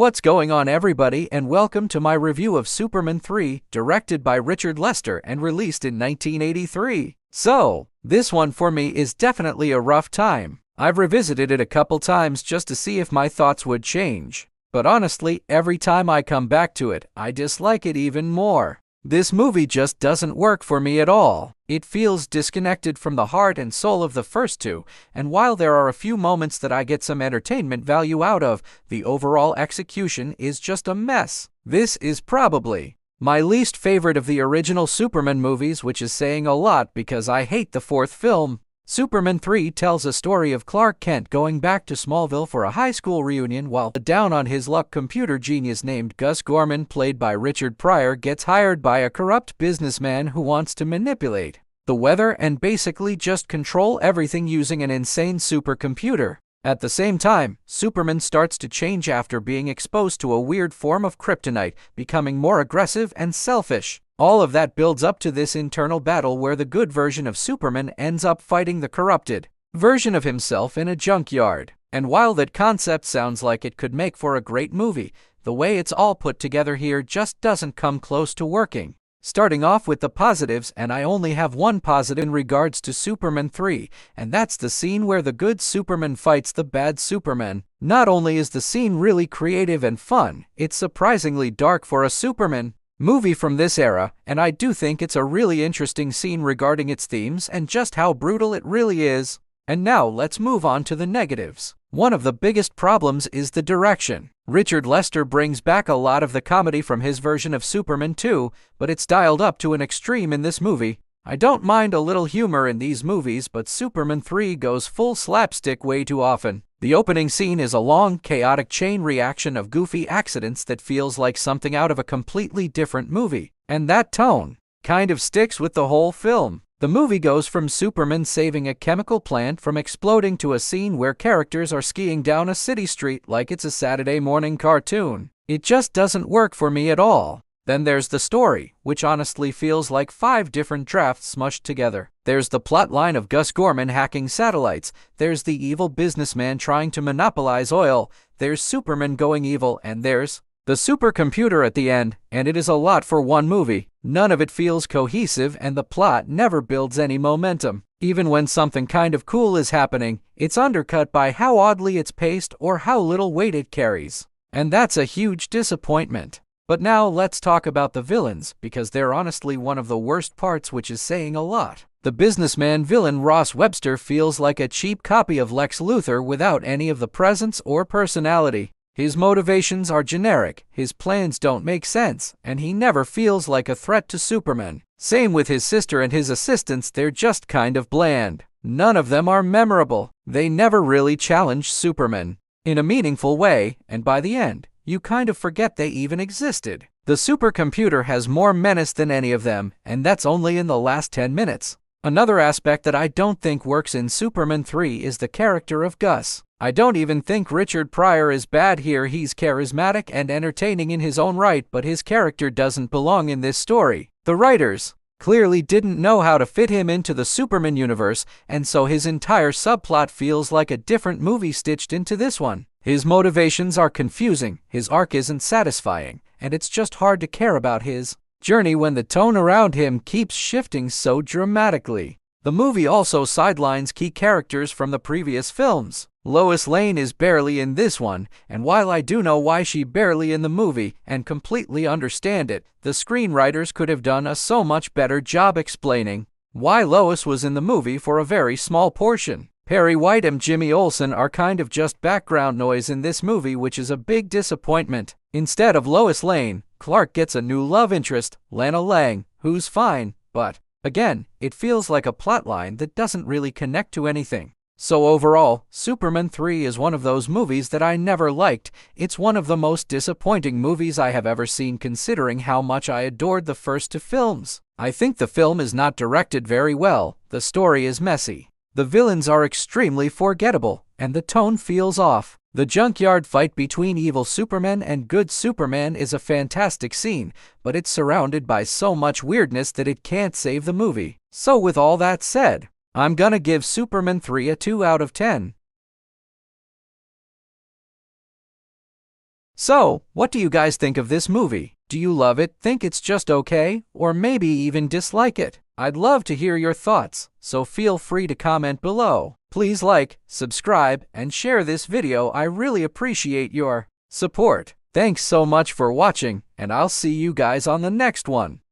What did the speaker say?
What's going on, everybody, and welcome to my review of Superman 3, directed by Richard Lester and released in 1983. So, this one for me is definitely a rough time. I've revisited it a couple times just to see if my thoughts would change. But honestly, every time I come back to it, I dislike it even more. This movie just doesn't work for me at all. It feels disconnected from the heart and soul of the first two, and while there are a few moments that I get some entertainment value out of, the overall execution is just a mess. This is probably my least favorite of the original Superman movies, which is saying a lot because I hate the fourth film. Superman 3 tells a story of Clark Kent going back to Smallville for a high school reunion while a down-on-his-luck computer genius named Gus Gorman, played by Richard Pryor, gets hired by a corrupt businessman who wants to manipulate the weather and basically just control everything using an insane supercomputer. At the same time, Superman starts to change after being exposed to a weird form of kryptonite, becoming more aggressive and selfish. All of that builds up to this internal battle where the good version of Superman ends up fighting the corrupted version of himself in a junkyard. And while that concept sounds like it could make for a great movie, the way it's all put together here just doesn't come close to working. Starting off with the positives, and I only have one positive in regards to Superman 3, and that's the scene where the good Superman fights the bad Superman. Not only is the scene really creative and fun, it's surprisingly dark for a Superman movie from this era, and I do think it's a really interesting scene regarding its themes and just how brutal it really is. And now let's move on to the negatives. One of the biggest problems is the direction. Richard Lester brings back a lot of the comedy from his version of Superman 2, but it's dialed up to an extreme in this movie. I don't mind a little humor in these movies, but Superman 3 goes full slapstick way too often. The opening scene is a long, chaotic chain reaction of goofy accidents that feels like something out of a completely different movie. And that tone kind of sticks with the whole film. The movie goes from Superman saving a chemical plant from exploding to a scene where characters are skiing down a city street like it's a Saturday morning cartoon. It just doesn't work for me at all. Then there's the story, which honestly feels like 5 different drafts smushed together. There's the plot line of Gus Gorman hacking satellites, there's the evil businessman trying to monopolize oil, there's Superman going evil, and there's the supercomputer at the end, and it is a lot for one movie. None of it feels cohesive, and the plot never builds any momentum. Even when something kind of cool is happening, it's undercut by how oddly it's paced or how little weight it carries. And that's a huge disappointment. But now let's talk about the villains, because they're honestly one of the worst parts, which is saying a lot. The businessman villain Ross Webster feels like a cheap copy of Lex Luthor without any of the presence or personality. His motivations are generic, his plans don't make sense, and he never feels like a threat to Superman. Same with his sister and his assistants, they're just kind of bland. None of them are memorable. They never really challenge Superman in a meaningful way, and by the end, you kind of forget they even existed. The supercomputer has more menace than any of them, and that's only in the last 10 minutes. Another aspect that I don't think works in Superman 3 is the character of Gus. I don't even think Richard Pryor is bad here. He's charismatic and entertaining in his own right, but his character doesn't belong in this story. The writers clearly didn't know how to fit him into the Superman universe, and so his entire subplot feels like a different movie stitched into this one. His motivations are confusing, his arc isn't satisfying, and it's just hard to care about his journey when the tone around him keeps shifting so dramatically. The movie also sidelines key characters from the previous films. Lois Lane is barely in this one, and while I do know why she's barely in the movie and completely understand it, the screenwriters could have done a so much better job explaining why Lois was in the movie for a very small portion. Perry White and Jimmy Olsen are kind of just background noise in this movie, which is a big disappointment. Instead of Lois Lane, Clark gets a new love interest, Lana Lang, who's fine, but again, it feels like a plotline that doesn't really connect to anything. So overall, Superman 3 is one of those movies that I never liked. It's one of the most disappointing movies I have ever seen, considering how much I adored the first 2 films. I think the film is not directed very well, the story is messy, the villains are extremely forgettable, and the tone feels off. The junkyard fight between evil Superman and good Superman is a fantastic scene, but it's surrounded by so much weirdness that it can't save the movie. So with all that said, I'm gonna give Superman 3 a 2 out of 10. So, what do you guys think of this movie? Do you love it, think it's just okay, or maybe even dislike it? I'd love to hear your thoughts, so feel free to comment below. Please like, subscribe, and share this video. I really appreciate your support. Thanks so much for watching, and I'll see you guys on the next one.